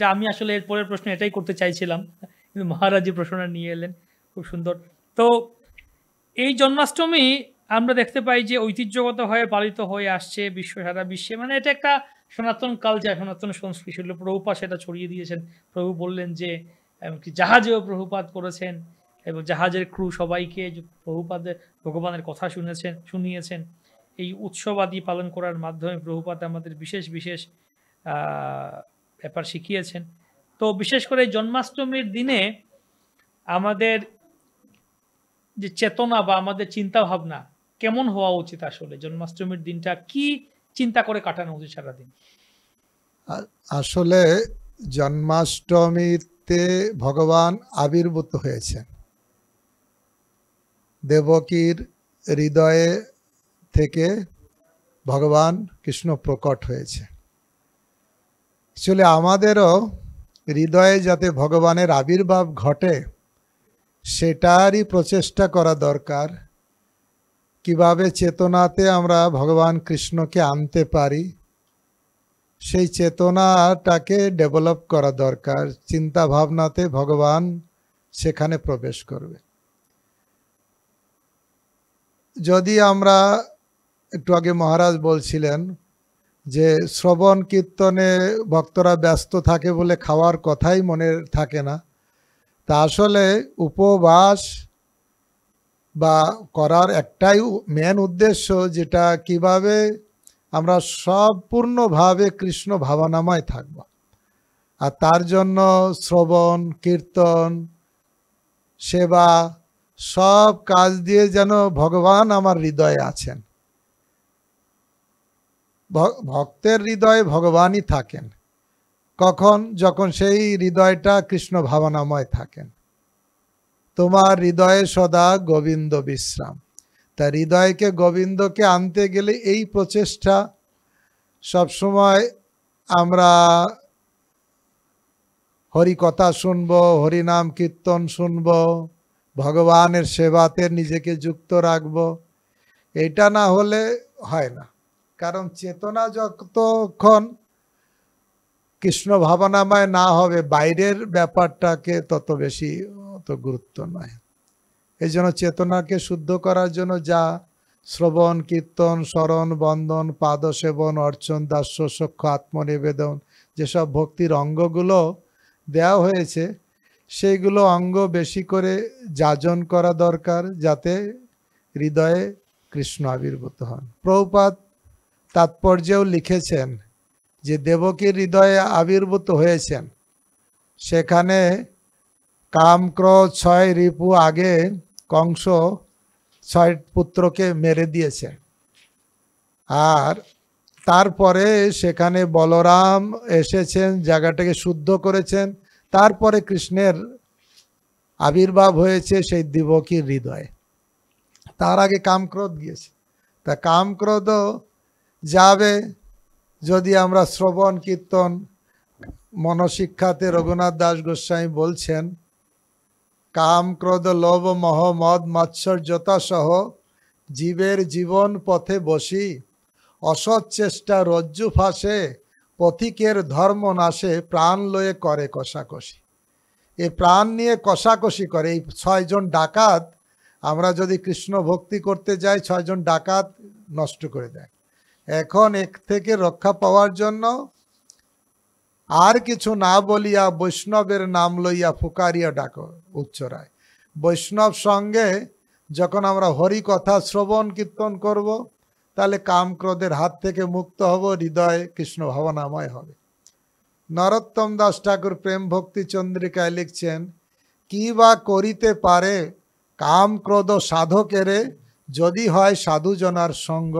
আমি আসলে এর পরের প্রশ্ন এটাই করতে চাইছিলাম। কিন্তু মহারাজ যে প্রশ্নটা নিয়ে এলেন খুব সুন্দর। তো এই জন্মাষ্টমী আমরা দেখতে পাই যে ঐতিহ্যগতভাবে পালিত হয়ে আসছে সারা বিশ্বে। মানে এটা একটা সনাতন কালচার, সনাতন সংস্কৃতি ছিল। প্রভুপাদ সেটা ছড়িয়ে দিয়েছেন। প্রভু বললেন যে এমনকি জাহাজেও প্রভুপাদ করেছেন এবং জাহাজের ক্রু সবাইকে প্রভুপাদের ভগবানের কথা শুনিয়েছেন। এই উৎসবাদি পালন করার মাধ্যমে প্রভুপাদ আমাদের বিশেষ আ ব্যাপার শিখিয়েছেন। তো বিশেষ করে জন্মাষ্টমীর দিনে আমাদের যে চেতনা বা আমাদের চিন্তা ভাবনা কেমন হওয়া উচিত আসলে? জন্মাষ্টমীর দিনটা কি চিন্তা করে কাটানো উচিত সারাদিন? আসলে জন্মাষ্টমীতে ভগবান আবির্ভূত হয়েছেন। দেবকীর হৃদয়ে থেকে ভগবান কৃষ্ণ প্রকট হয়েছে। আসলে আমাদেরও হৃদয়ে যাতে ভগবানের আবির্ভাব ঘটে সেটারই প্রচেষ্টা করা দরকার। কিভাবে চেতনাতে আমরা ভগবান কৃষ্ণকে আনতে পারি সেই চেতনাটাকে ডেভেলপ করা দরকার। চিন্তা ভাবনাতে ভগবান সেখানে প্রবেশ করবে। যদি আমরা একটু আগে মহারাজ বলছিলেন যে শ্রবণ কীর্তনে ভক্তরা ব্যস্ত থাকে বলে খাওয়ার কথাই মনে থাকে না, তা আসলে উপবাস বা করার একটাই মেন উদ্দেশ্য, যেটা কিভাবে আমরা সম্পূর্ণভাবে কৃষ্ণ ভাবনাময় থাকব। আর তার জন্য শ্রবণ কীর্তন সেবা সব কাজ দিয়ে যেন ভগবান আমার হৃদয়ে আছেন। ভক্তের হৃদয়ে ভগবানই থাকেন কখন? যখন সেই হৃদয়টা কৃষ্ণ ভাবনাময় থাকেন। তোমার হৃদয়ে সদা গোবিন্দ বিশ্রাম। তা হৃদয়কে গোবিন্দকে আনতে গেলে এই প্রচেষ্টা সবসময় আমরা হরি কথা শুনব, হরিনাম কীর্তন শুনব, ভগবানের সেবাতে নিজেকে যুক্ত রাখব। এটা না হলে হয় না। কারণ চেতনা যতক্ষণ কৃষ্ণ ভাবনাময় না হবে বাইরের ব্যাপারটাকে তত বেশি অত গুরুত্ব নয়। এই জন্য চেতনাকে শুদ্ধ করার জন্য যা শ্রবণ কীর্তন স্মরণ বন্দন পাদ সেবন অর্চন দাস্য সখ্য আত্মনিবেদন যেসব ভক্তির অঙ্গগুলো দেওয়া হয়েছে সেইগুলো অঙ্গ বেশি করে যাজন করা দরকার, যাতে হৃদয়ে কৃষ্ণ আবির্ভূত হন। প্রভুপাদ তাৎপর্যেও লিখেছেন যে দেবকীর হৃদয়ে আবির্ভূত হয়েছেন, সেখানে কাম ক্রোধ 6 রিপু আগে কংস 6 পুত্রকে মেরে দিয়েছে, আর তারপরে সেখানে বলরাম এসেছেন, জায়গাটাকে শুদ্ধ করেছেন, তারপরে কৃষ্ণের আবির্ভাব হয়েছে সেই দেবকীর হৃদয়ে। তার আগে কামক্রোধ গিয়েছে। তা কামক্রোধও যাবে যদি আমরা শ্রবণ কীর্তন। মনশিক্ষাতে রঘুনাথ দাস গোস্বামী বলছেন, কাম ক্রোধ লোভ মোহ মদ মাৎসর্যতা সহ জীবের জীবন পথে বসি, অসৎ চেষ্টা রজ্জু ফাঁসে, পথিকের ধর্ম নাশে, প্রাণ লয়ে করে কষাকষি। এই প্রাণ নিয়ে কষাকষি করে। এই 6 জন ডাকাত, আমরা যদি কৃষ্ণ ভক্তি করতে যাই 6 জন ডাকাত নষ্ট করে দেয়। এখন এক থেকে রক্ষা পাওয়ার জন্য আর কিছু না বলিয়া বৈষ্ণবের নাম লইয়া ফুকারিয়া ডাকো উচ্চরায়। বৈষ্ণব সঙ্গে যখন আমরা হরি কথা শ্রবণ কীর্তন করব, তাহলে কাম ক্রোধের হাত থেকে মুক্ত হব, হৃদয় কৃষ্ণ ভাবনাময় হবে। নরোত্তম দাস ঠাকুর প্রেম ভক্তি চন্দ্রিকায় লিখছেন, কি বা করিতে পারে কাম ক্রোধ সাধকেরে, যদি হয় সাধুজনার সঙ্গ।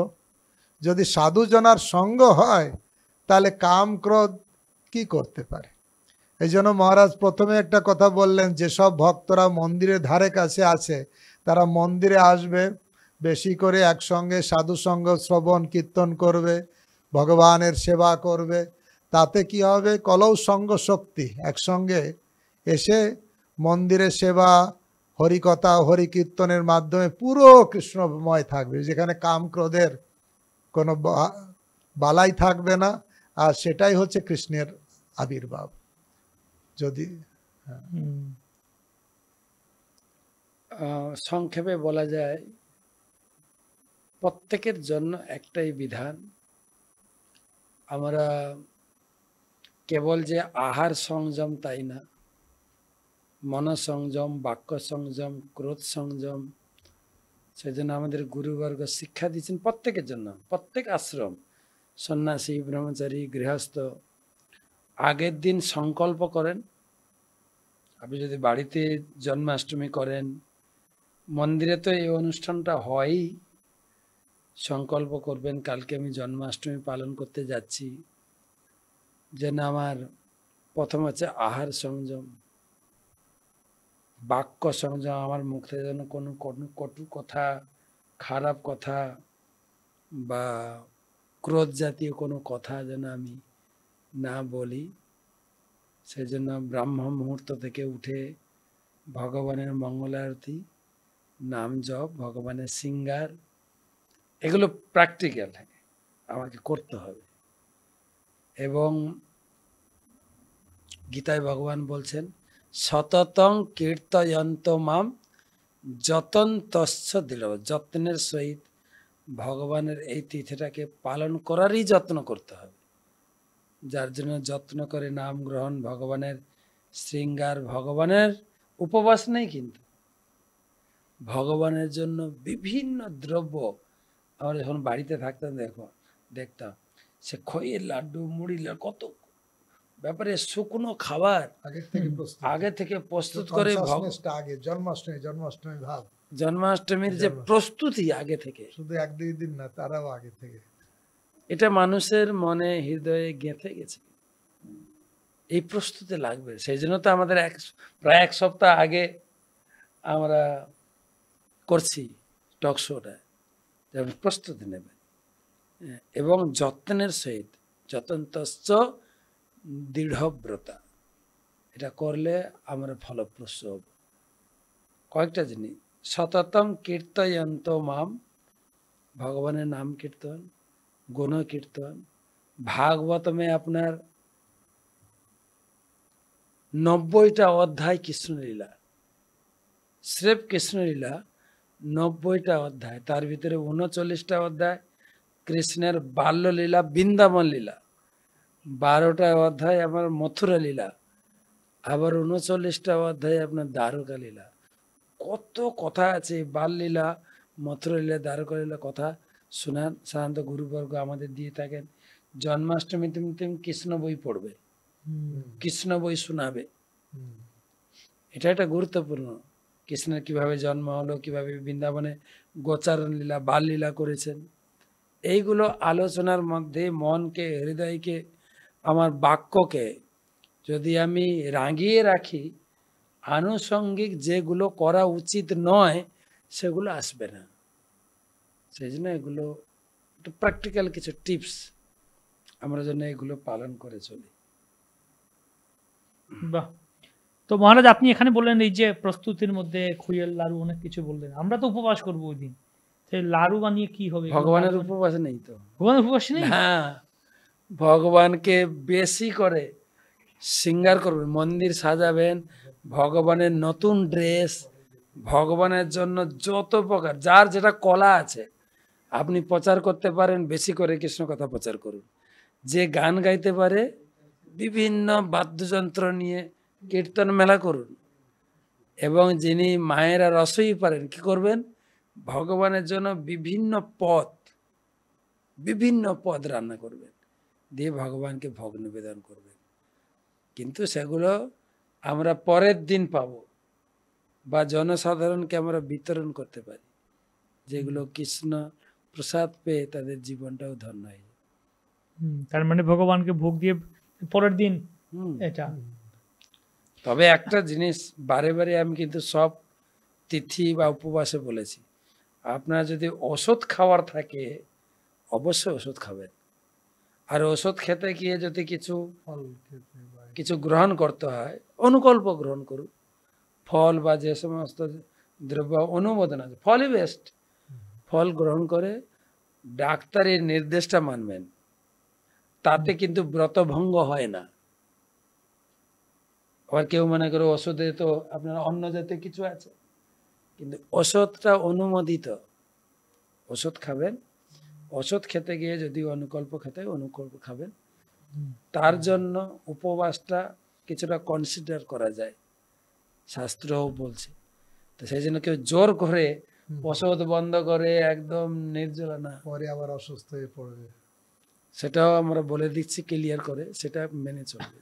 যদি সাধুজনার সঙ্গ হয় তাহলে কাম ক্রোধ কি করতে পারে? এই জন্য মহারাজ প্রথমে একটা কথা বললেন, যেসব ভক্তরা মন্দিরের ধারে কাছে আছে তারা মন্দিরে আসবে, বেশি করে একসঙ্গে সাধুসঙ্গ শ্রবণ কীর্তন করবে, ভগবানের সেবা করবে। তাতে কি হবে? কলৌ সঙ্গ শক্তি একসঙ্গে এসে মন্দিরের সেবা হরিকথা হরি কীর্তনের মাধ্যমে পুরো কৃষ্ণময় থাকবে, যেখানে কাম ক্রোধের কোনো বালাই থাকবে না। আর সেটাই হচ্ছে কৃষ্ণের আবির্ভাব। যদি হুম, সংক্ষেপে বলা যায় প্রত্যেকের জন্য একটাই বিধান। আমরা কেবল যে আহার সংযম তাই না, মন সংযম, বাক্য সংযম, ক্রোধ সংযম, সেজন্য আমাদের গুরুবর্গ শিক্ষা দিচ্ছেন প্রত্যেকের জন্য। প্রত্যেক আশ্রম, সন্ন্যাসী, ব্রহ্মচারী, গৃহস্থ, আগের দিন সংকল্প করেন। আপনি যদি বাড়িতে জন্মাষ্টমী করেন, মন্দিরে তো এই অনুষ্ঠানটা হয়ই, সংকল্প করবেন কালকে আমি জন্মাষ্টমী পালন করতে যাচ্ছি, যেন আমার প্রথম হচ্ছে আহার সংযম, বাক্য সংযম, আমার মুখ থেকে যেন কোনো কটু কথা, খারাপ কথা বা ক্রোধ জাতীয় কোনো কথা যেন আমি না বলি। সেজন্য ব্রাহ্ম মুহূর্ত থেকে উঠে ভগবানের মঙ্গলারতি, নাম জপ, ভগবানের সিঙ্গার, এগুলো প্র্যাকটিক্যাল আমাকে করতে হবে। এবং গীতায় ভগবান বলছেন সততং কীর্তয়ন্ত মাম যতন্তস্য দৃঢ়, যত্নের সহিত ভগবানের এই তিথিটাকে পালন করারই যত্ন করতে হবে। যার জন্য যত্ন করে নাম গ্রহণ, ভগবানের শৃঙ্গার, ভগবানের উপবাস নেই, কিন্তু ভগবানের জন্য বিভিন্ন দ্রব্য। আমরা যখন বাড়িতে থাকতাম দেখতাম সে খইয়ের লাড্ডু, মুড়ি, কত ব্যাপারে শুকনো খাবার আগে থেকে প্রস্তুত করে, জন্মাষ্টমী ভাব, জন্মাষ্টমীর যে প্রস্তুতি আগে থেকে, শুধু এক দুই দিন না, তারাও আগে থেকে, এটা মানুষের মনে হৃদয়ে গেঁথে গেছে। এই প্রস্তুতি লাগবে। সেই জন্য তো আমাদের প্রায় এক সপ্তাহ আগে আমরা করছি টক শোটা, প্রস্তুতি নেবে এবং যত্নের সহিত, যতন্তশ্চ দৃঢ়ব্রতা, এটা করলে আমরা ফলপ্রসূ হব। কয়েকটা জিনিস, সততম কীর্তয়ন্ত মাম, ভগবানের নাম কীর্তন, গুণ কীর্তন। ভাগবতমে আপনার 90টা অধ্যায় কৃষ্ণলীলা, স্রেফ কৃষ্ণলীলা 90টা অধ্যায়, তার ভিতরে 39টা অধ্যায় কৃষ্ণের বাল্যলীলা, বৃন্দাবন লীলা, 12টা অধ্যায় আমার মথুরা লীলা, আবার 39টা অধ্যায় আপনার দ্বারকা লীলা। কত কথা আছে বাল লীলা, মথুরা লীলা, দ্বারকা লীলা, কথা শোনান। সাধারণত গুরুবর্গ আমাদের দিয়ে থাকেন জন্মাষ্টমী তুমি কৃষ্ণ বই পড়বে, কৃষ্ণ বই শোনাবে। এটা একটা গুরুত্বপূর্ণ। কৃষ্ণের কিভাবে জন্ম হলো, কিভাবে বৃন্দাবনে গোচারণ লীলা, বাল লীলা করেছেন, এইগুলো আলোচনার মধ্যে মনকে, হৃদয়কে, আমার বাক্যকে যদি আমি রাঙিয়ে রাখি, আনুষঙ্গিক যেগুলো করা উচিত নয় সেগুলো আসবে না। সেই জন্য এগুলো একটু প্র্যাকটিক্যাল কিছু টিপস আমরা যেন এগুলো পালন করে চলি। বাহ। তো মহারাজ, আপনি এখানে বললেন এই যে প্রস্তুতির মধ্যে খইয়ের লাড়ু, অনেক কিছু বললেন। আমরা তো উপবাস করবো ওই দিন, সেই লাড়ু বানিয়ে কি হবে? ভগবানের উপবাস নেই তো? ভগবানের উপবাস নেই? হ্যাঁ, ভগবানকে বেশি করে সিঙ্গার করবেন, মন্দির সাজাবেন, ভগবানের নতুন ড্রেস, ভগবানের জন্য যত প্রকার যার যেটা কলা আছে আপনি প্রচার করতে পারেন, বেশি করে কৃষ্ণ কথা প্রচার করুন। যে গান গাইতে পারে বিভিন্ন বাদ্যযন্ত্র নিয়ে কীর্তন মেলা করুন। এবং যিনি মায়েরা রসই পারেন, কি করবেন? ভগবানের জন্য বিভিন্ন পদ রান্না করবেন, দিয়ে ভগবানকে ভোগ নিবেদন করবেন। কিন্তু সেগুলো আমরা পরের দিন পাবো বা জনসাধারণকে আমরা বিতরণ করতে পারি, যেগুলো কৃষ্ণ প্রসাদ পেয়ে তাদের জীবনটাও ধন্য হয়। তার মানে ভগবানকে ভোগ দিয়ে পরের দিন এটা। তবে একটা জিনিস বারে বারে আমি কিন্তু সব তিথি বা উপবাসে বলেছি, আপনার যদি ওষুধ খাওয়ার থাকে অবশ্যই ওষুধ খাবেন। আর ওষুধ খেতে গিয়ে যদি কিছু গ্রহণ করতে হয়, অনুকল্প গ্রহণ করুন। ফল বা যে সমস্ত দ্রব্য অনুমোদন আছে, ফলই বেস্ট। ফল গ্রহণ করে ডাক্তারের নির্দেশটা মানবেন, তাতে কিন্তু ব্রতভঙ্গ হয় না। আবার কেউ মনে করে ওষুধে তো আপনার অন্য জাতীয় কিছু আছে, কিন্তু ওষুধটা অনুমোদিত। ওষুধ খাবেন, ওষুধ খেতে গিয়ে যদি অনুকল্প খেতে হয়, অনুকল্প খাবেন। তার জন্য উপবাসটা কিছুটা কনসিডার করা যায়, শাস্ত্রও বলছে। তো সেই জন্য কেউ জোর করে ওষুধ বন্ধ করে একদম নির্জলা না, পরে আবার অসুস্থ হয়ে পড়বে। সেটাও আমরা বলে দিচ্ছি ক্লিয়ার করে, সেটা মেনে চলবে।